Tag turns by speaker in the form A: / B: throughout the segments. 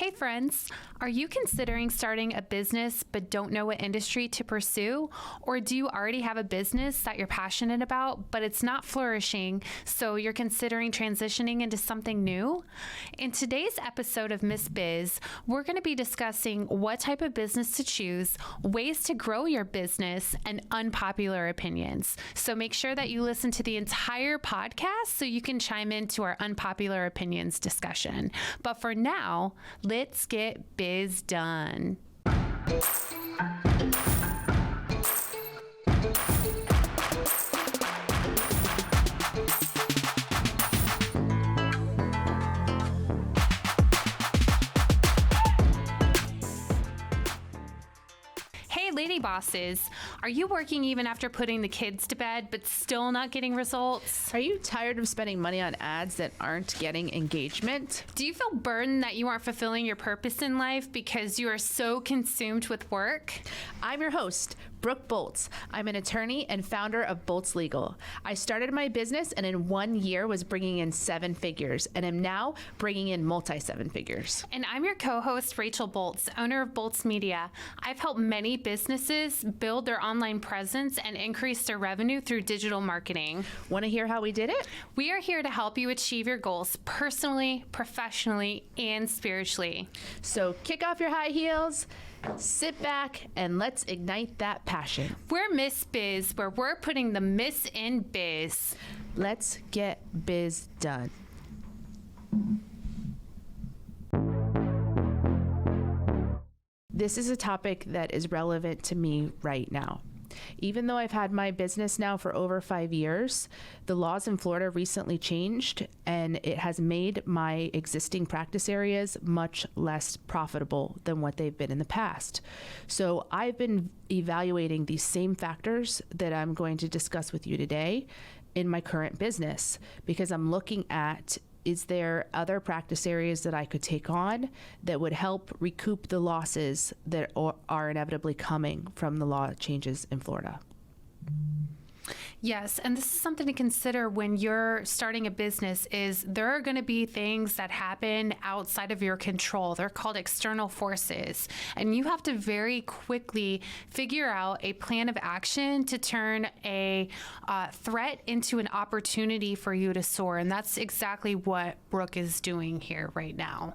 A: Hey friends, are you considering starting a business but don't know what industry to pursue? Or do you already have a business that you're passionate about but it's not flourishing, so you're considering transitioning into something new? In today's episode of Miss Biz, we're going to be discussing what type of business to choose, ways to grow your business, and unpopular opinions. So make sure that you listen to the entire podcast so you can chime into our unpopular opinions discussion. But for now, let's get biz done. Hey, lady bosses, are you working even after putting the kids to bed but still not getting results?
B: Are you tired of spending money on ads that aren't getting engagement?
A: Do you feel burdened that you aren't fulfilling your purpose in life because you are so consumed with work?
B: I'm your host, Brooke Boltz. I'm an attorney and founder of Boltz Legal. I started my business and in 1 year was bringing in 7 figures and am now bringing in multi-7 figures.
A: And I'm your co-host, Rachel Boltz, owner of Boltz Media. I've helped many businesses build their online presence and increase their revenue through digital marketing.
B: Want to hear how we did it?
A: We are here to help you achieve your goals personally, professionally, and spiritually.
B: So kick off your high heels, sit back, and let's ignite that passion.
A: We're Miss Biz, where we're putting the miss in biz.
B: Let's get biz done. This is a topic that is relevant to me right now. Even though I've had my business now for over 5 years, the laws in Florida recently changed and it has made my existing practice areas much less profitable than what they've been in the past. So I've been evaluating these same factors that I'm going to discuss with you today in my current business, because I'm looking at, is there other practice areas that I could take on that would help recoup the losses that are inevitably coming from the law changes in Florida?
A: Yes, and this is something to consider when you're starting a business. Is there are going to be things that happen outside of your control. They're called external forces, and you have to very quickly figure out a plan of action to turn a threat into an opportunity for you to soar, and that's exactly what Brooke is doing here right now.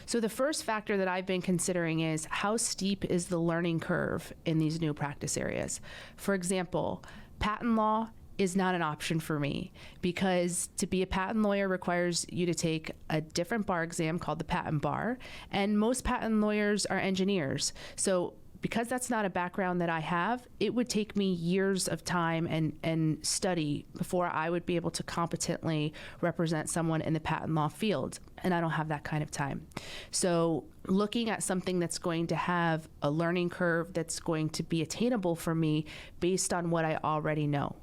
B: So the first factor that I've been considering is how steep is the learning curve in these new practice areas. For example, patent law is not an option for me because to be a patent lawyer requires you to take a different bar exam called the patent bar, and most patent lawyers are engineers. So because that's not a background that I have, it would take me years of time and study before I would be able to competently represent someone in the patent law field. And I don't have that kind of time. So looking at something that's going to have a learning curve that's going to be attainable for me based on what I already know.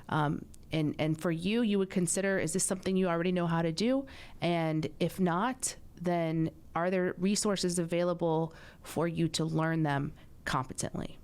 B: And for you, you would consider, is this something you already know how to do? And if not, then are there resources available for you to learn them competently?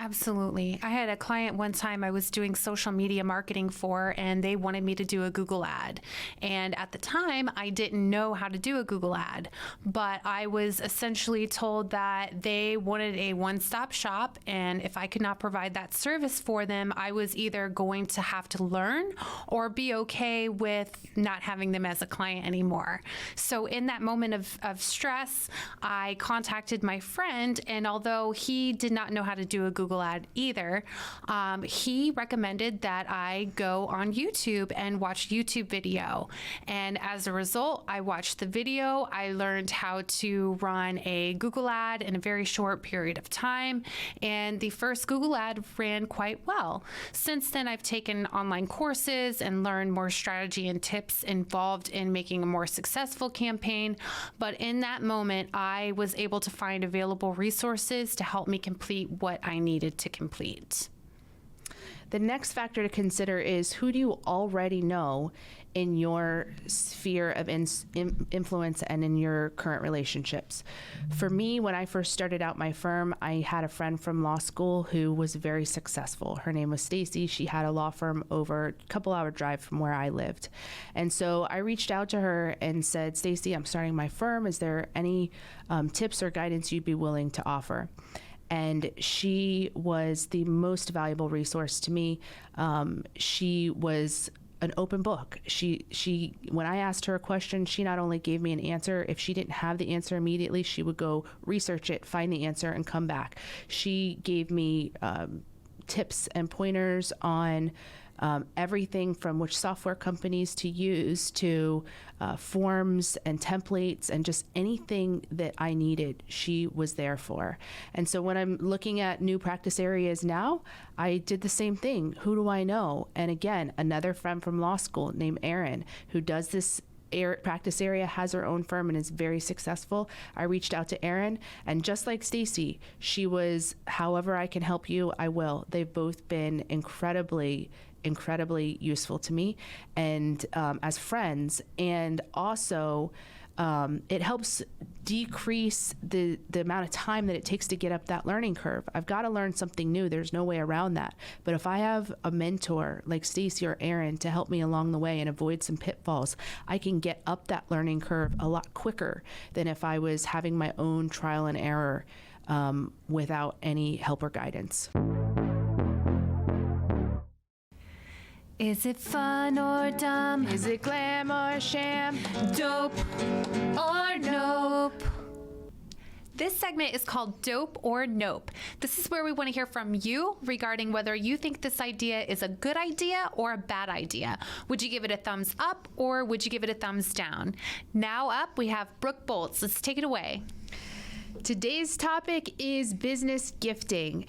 A: Absolutely. I had a client one time I was doing social media marketing for, and they wanted me to do a Google ad. And at the time, I didn't know how to do a Google ad, but I was essentially told that they wanted a one-stop shop, and if I could not provide that service for them, I was either going to have to learn or be okay with not having them as a client anymore. So in that moment of stress, I contacted my friend, and although he did not know how to do a Google ad either, he recommended that I go on YouTube and watch YouTube video. And as a result, I watched the video. I learned how to run a Google ad in a very short period of time. And the first Google ad ran quite well. Since then, I've taken online courses and learned more strategy and tips involved in making a more successful campaign. But in that moment, I was able to find available resources to help me complete what I needed to complete.
B: The next factor to consider is, who do you already know in your sphere of influence and in your current relationships? For me, when I first started out my firm, I had a friend from law school who was very successful. Her name was Stacy. She had a law firm over a couple hour drive from where I lived. And so I reached out to her and said, Stacy, I'm starting my firm. Is there any tips or guidance you'd be willing to offer? And she was the most valuable resource to me. She was an open book. She when I asked her a question, she not only gave me an answer. If she didn't have the answer immediately, she would go research it, find the answer, and come back. She gave me tips and pointers on everything from which software companies to use to forms and templates, and just anything that I needed, she was there for. And so when I'm looking at new practice areas now, I did the same thing. Who do I know? And again, another friend from law school named Erin, who does this practice area, has her own firm and is very successful. I reached out to Erin, and just like Stacy, she was, however I can help you, I will. They've both been incredibly useful to me, and as friends, and also it helps decrease the amount of time that it takes to get up that learning curve. I've got to learn something new. There's no way around that. But if I have a mentor like Stacy or Erin to help me along the way and avoid some pitfalls, I can get up that learning curve a lot quicker than if I was having my own trial and error without any help or guidance.
A: Is it fun or dumb?
B: Is it glam or sham?
A: Dope or nope? This segment is called Dope or Nope. This is where we want to hear from you regarding whether you think this idea is a good idea or a bad idea. Would you give it a thumbs up or would you give it a thumbs down? Now up, we have Brooke Bolts. Let's take it away.
B: Today's topic is business gifting.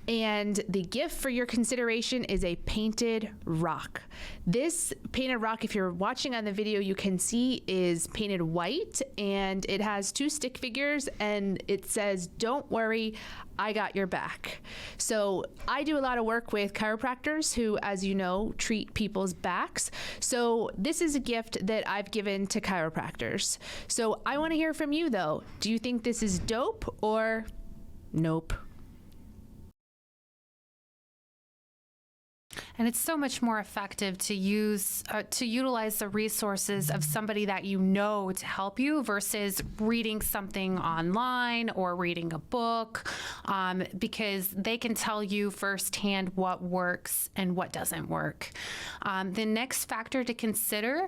B: And the gift for your consideration is a painted rock. This painted rock, if you're watching on the video, you can see is painted white, and it has 2 stick figures, and it says, "Don't worry, I got your back." So I do a lot of work with chiropractors who, as you know, treat people's backs. So this is a gift that I've given to chiropractors. So I want to hear from you, though. Do you think this is dope or nope?
A: And it's so much more effective to utilize the resources of somebody that you know to help you versus reading something online or reading a book, because they can tell you firsthand what works and what doesn't work. The next factor to consider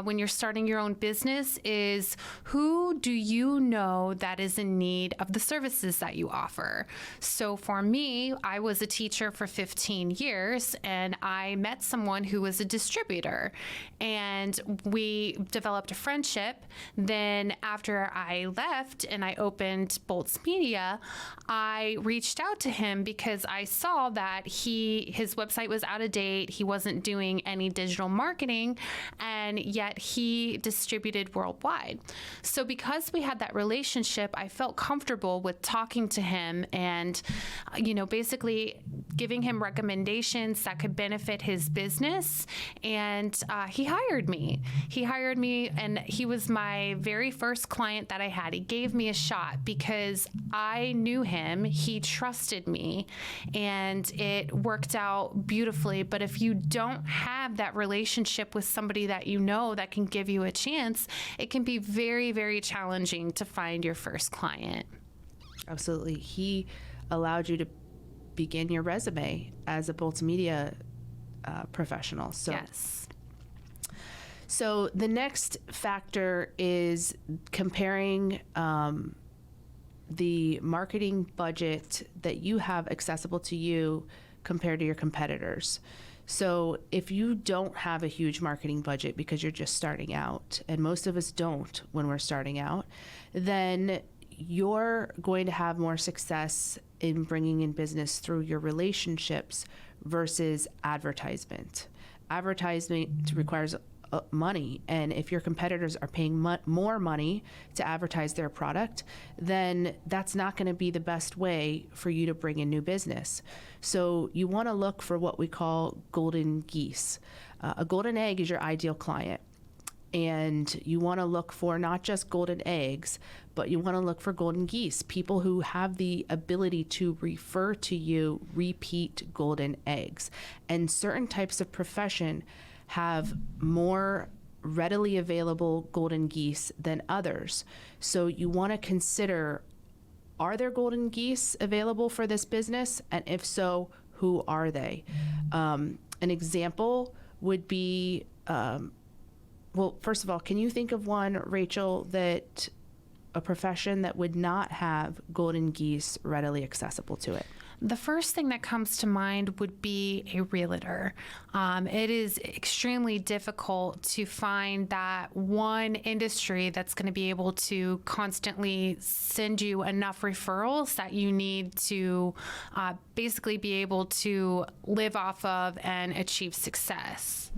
A: when you're starting your own business is, who do you know that is in need of the services that you offer? So for me, I was a teacher for 15 years, and I met someone who was a distributor, and we developed a friendship. Then after I left and I opened Bolts Media, I reached out to him because I saw that his website was out of date. He wasn't doing any digital marketing, and yet he distributed worldwide. So because we had that relationship, I felt comfortable with talking to him and, basically giving him recommendations that could benefit his business. And he hired me. And he was my very first client that I had. He gave me a shot because I knew him. He trusted me, and it worked out beautifully. But if you don't have that relationship with somebody that you know that can give you a chance, it can be very, very challenging to find your first client.
B: Absolutely. He allowed you to begin your resume as a Bolts Media professional. So,
A: yes.
B: So the next factor is comparing the marketing budget that you have accessible to you compared to your competitors. So if you don't have a huge marketing budget because you're just starting out, and most of us don't when we're starting out, then you're going to have more success in bringing in business through your relationships versus advertisement. Advertisement requires money. And if your competitors are paying more money to advertise their product, then that's not going to be the best way for you to bring in new business. So you want to look for what we call golden geese. A golden egg is your ideal client. And you want to look for not just golden eggs, but you want to look for golden geese, people who have the ability to refer to you repeat golden eggs. And certain types of profession have more readily available golden geese than others. So you want to consider, are there golden geese available for this business? And if so, who are they? An example would be, well, first of all, can you think of one, Rachel, that a profession that would not have golden geese readily accessible to it?
A: The first thing that comes to mind would be a realtor. It is extremely difficult to find that one industry that's going to be able to constantly send you enough referrals that you need to basically be able to live off of and achieve success.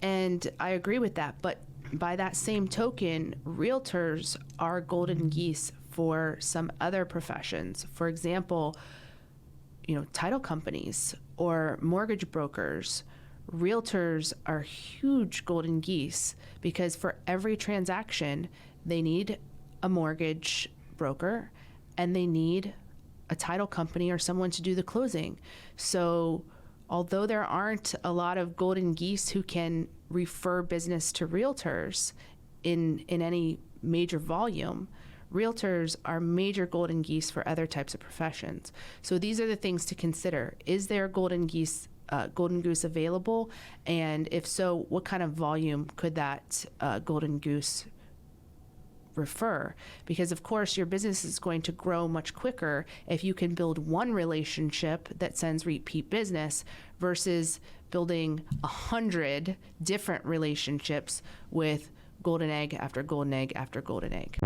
B: And I agree with that. But by that same token, realtors are golden geese for some other professions. For example, title companies or mortgage brokers. Realtors are huge golden geese because for every transaction, they need a mortgage broker and they need a title company or someone to do the closing. So although there aren't a lot of golden geese who can refer business to realtors in any major volume, realtors are major golden geese for other types of professions. So these are the things to consider. Is there golden goose available? And if so, what kind of volume could that golden goose refer? Because of course your business is going to grow much quicker if you can build one relationship that sends repeat business versus building 100 different relationships with golden egg after golden egg after golden egg.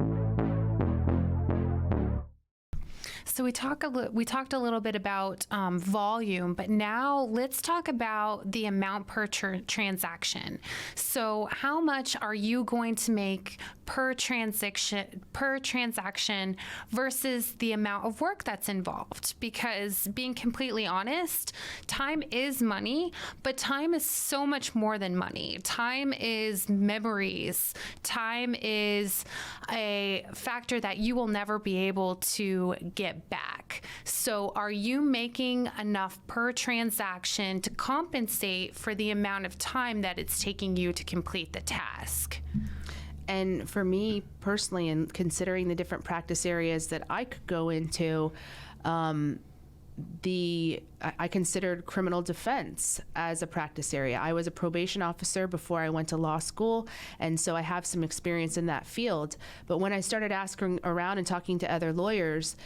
A: So we talked a little bit about volume, but now let's talk about the amount per transaction. So how much are you going to make per transaction versus the amount of work that's involved? Because being completely honest, time is money, but time is so much more than money. Time is memories. Time is a factor that you will never be able to get back. So are you making enough per transaction to compensate for the amount of time that it's taking you to complete the task?
B: And for me personally, and considering the different practice areas that I could go into, I considered criminal defense as a practice area. I was a probation officer before I went to law school, and so I have some experience in that field. But when I started asking around and talking to other lawyers,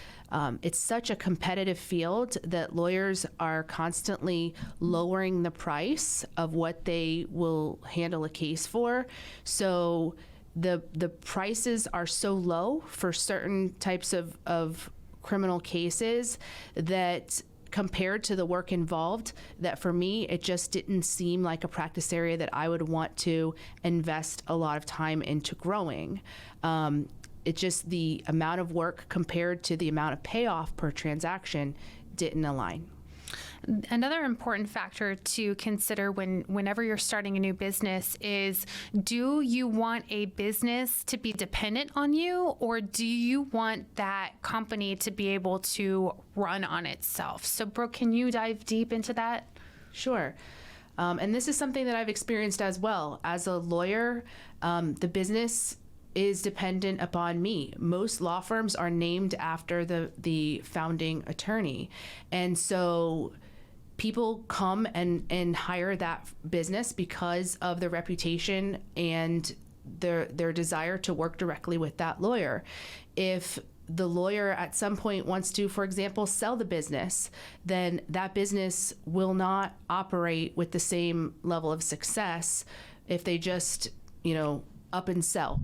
B: it's such a competitive field that lawyers are constantly lowering the price of what they will handle a case for. So the prices are so low for certain types of criminal cases that compared to the work involved, that for me, it just didn't seem like a practice area that I would want to invest a lot of time into growing. It just, the amount of work compared to the amount of payoff per transaction didn't align.
A: Another important factor to consider whenever you're starting a new business is, do you want a business to be dependent on you, or do you want that company to be able to run on itself? So Brooke, can you dive deep into that?
B: Sure. And this is something that I've experienced as well. As a lawyer, the business is dependent upon me. Most law firms are named after the founding attorney. And so people come and hire that business because of the reputation and their desire to work directly with that lawyer. If the lawyer at some point wants to, for example, sell the business, then that business will not operate with the same level of success if they just, up and sell.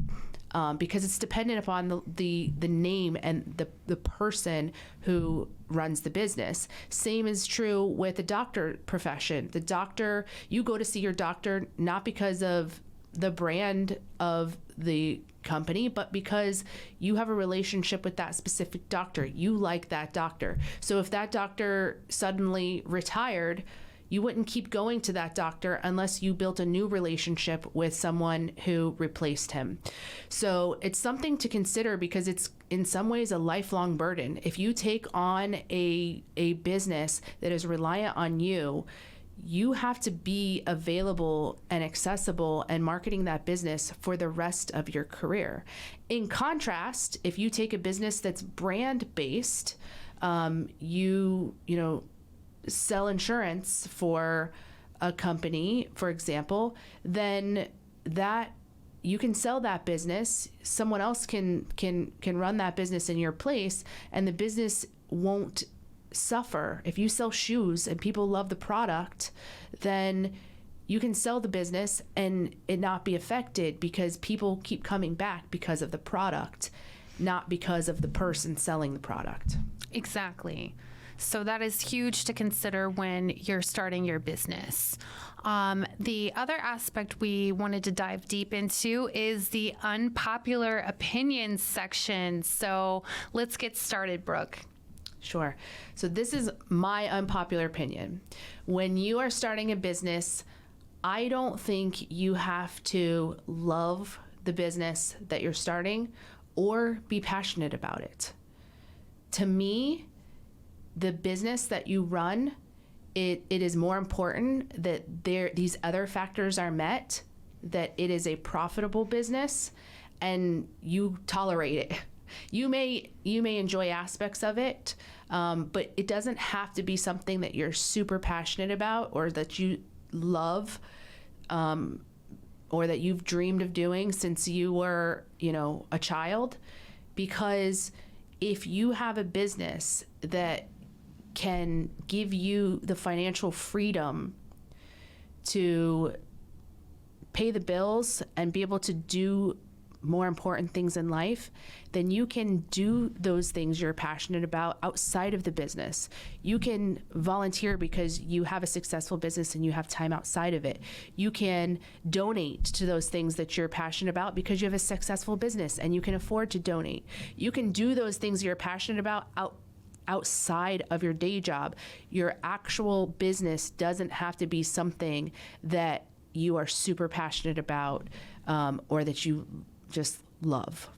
B: because it's dependent upon the name and the person who runs the business. Same is true with the doctor profession. The doctor, you go to see your doctor not because of the brand of the company, but because you have a relationship with that specific doctor. You like that doctor. So if that doctor suddenly retired, you wouldn't keep going to that doctor unless you built a new relationship with someone who replaced him. So it's something to consider because it's in some ways a lifelong burden. If you take on a business that is reliant on you, you have to be available and accessible and marketing that business for the rest of your career. In contrast, if you take a business that's brand based, you sell insurance for a company, for example, then that you can sell that business. Someone else can run that business in your place, and the business won't suffer. If you sell shoes and people love the product, then you can sell the business and it not be affected because people keep coming back because of the product, not because of the person selling the product.
A: Exactly. So that is huge to consider when you're starting your business. The other aspect we wanted to dive deep into is the unpopular opinions section. So let's get started, Brooke.
B: Sure. So this is my unpopular opinion. When you are starting a business, I don't think you have to love the business that you're starting or be passionate about it. To me, the business that you run, it is more important that these other factors are met, that it is a profitable business and you tolerate it. You may enjoy aspects of it, but it doesn't have to be something that you're super passionate about or that you love, or that you've dreamed of doing since you were, a child. Because if you have a business that can give you the financial freedom to pay the bills and be able to do more important things in life, then you can do those things you're passionate about outside of the business. You can volunteer because you have a successful business and you have time outside of it. You can donate to those things that you're passionate about because you have a successful business and you can afford to donate. You can do those things you're passionate about outside of your day job. Your actual business doesn't have to be something that you are super passionate about, or that you just love.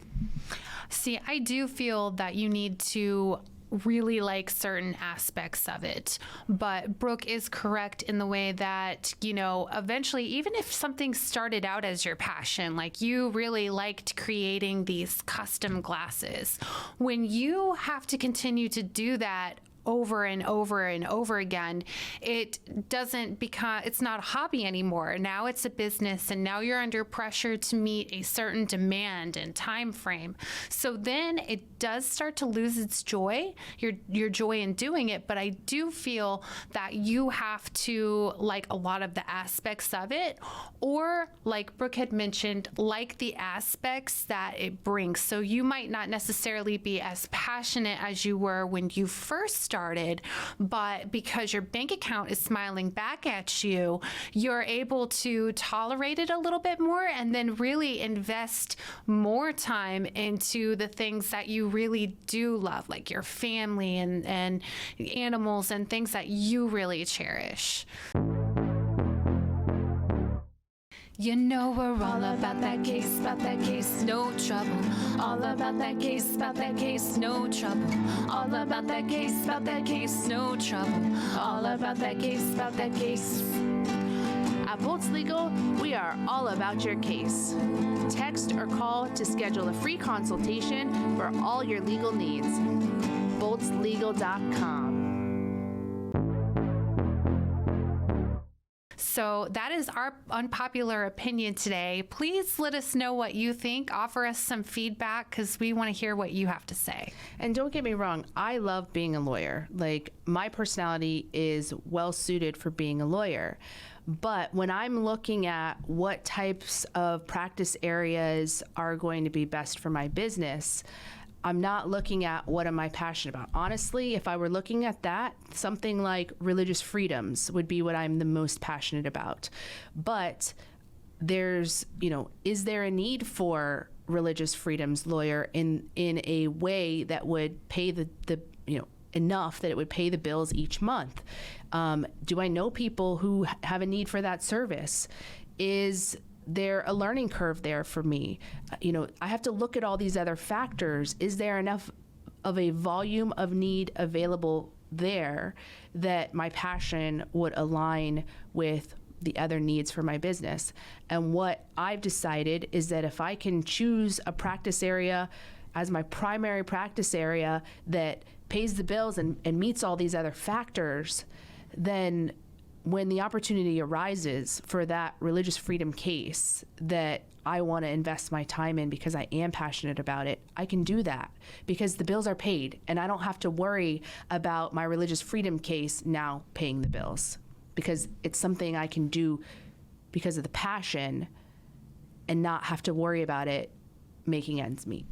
A: See, I do feel that you need to really like certain aspects of it. But Brooke is correct in the way that, eventually, even if something started out as your passion, like you really liked creating these custom glasses, when you have to continue to do that over and over and over again, it's not a hobby anymore. Now it's a business, and now you're under pressure to meet a certain demand and time frame. So then it does start to lose its joy, your joy in doing it. But I do feel that you have to like a lot of the aspects of it, or like Brooke had mentioned, like the aspects that it brings. So you might not necessarily be as passionate as you were when you first started, but because your bank account is smiling back at you, you're able to tolerate it a little bit more and then really invest more time into the things that you really do love, like your family and animals and things that you really cherish. We're all about that case, no trouble. All about that case, no trouble. All about that case, no trouble. All about that case.
B: At Boltz Legal, we are all about your case. Text or call to schedule a free consultation for all your legal needs. boltzlegal.com.
A: So that is our unpopular opinion today. Please let us know what you think. Offer us some feedback because we want to hear what you have to say.
B: And don't get me wrong, I love being a lawyer. Like, my personality is well suited for being a lawyer. But when I'm looking at what types of practice areas are going to be best for my business, I'm not looking at what am I passionate about. Honestly, if I were looking at that, something like religious freedoms would be what I'm the most passionate about. But there's, is there a need for religious freedoms lawyer in a way that would pay the enough that it would pay the bills each month? Do I know people who have a need for that service? Is there a learning curve there for me? I have to look at all these other factors. Is there enough of a volume of need available there that my passion would align with the other needs for my business? And what I've decided is that if I can choose a practice area as my primary practice area that pays the bills and meets all these other factors, then when the opportunity arises for that religious freedom case that I want to invest my time in because I am passionate about it, I can do that because the bills are paid and I don't have to worry about my religious freedom case now paying the bills, because it's something I can do because of the passion and not have to worry about it making ends meet.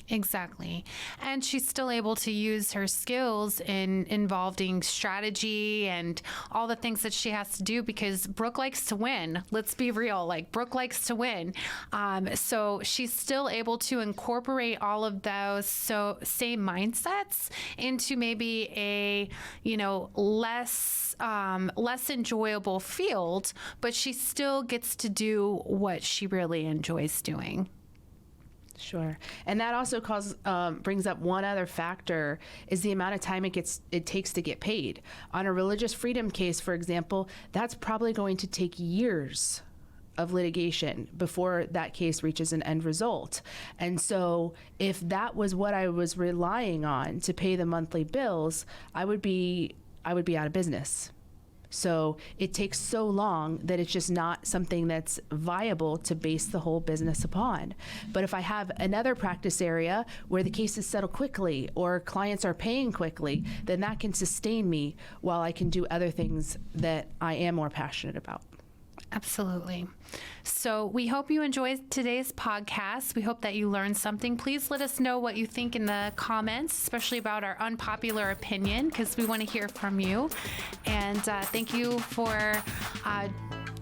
A: Exactly. And she's still able to use her skills in involving strategy and all the things that she has to do, because Brooke likes to win. Let's be real. Brooke likes to win. So she's still able to incorporate all of those same mindsets into maybe a, less enjoyable field, but she still gets to do what she really enjoys doing.
B: Sure. And that also brings up one other factor, is the amount of time it takes to get paid. On a religious freedom case, for example, that's probably going to take years of litigation before that case reaches an end result. And so if that was what I was relying on to pay the monthly bills, I would be out of business. So it takes so long that it's just not something that's viable to base the whole business upon. But if I have another practice area where the cases settle quickly or clients are paying quickly, then that can sustain me while I can do other things that I am more passionate about.
A: Absolutely. So we hope you enjoyed today's podcast. We hope that you learned something. Please let us know what you think in the comments, especially about our unpopular opinion, because we want to hear from you. And thank you for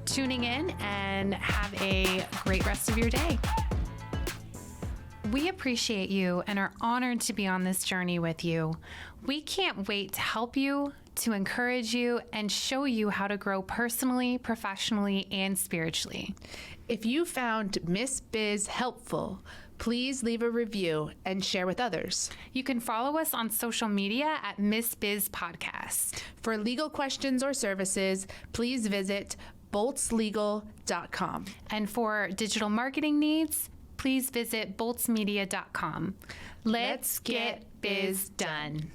A: tuning in, and have a great rest of your day. We appreciate you and are honored to be on this journey with you. We can't wait to help you, to encourage you, and show you how to grow personally, professionally, and spiritually.
B: If you found Miss Biz helpful, please leave a review and share with others.
A: You can follow us on social media at Miss Biz Podcast.
B: For legal questions or services, please visit boltslegal.com.
A: And for digital marketing needs, please visit boltsmedia.com. Let's get biz done.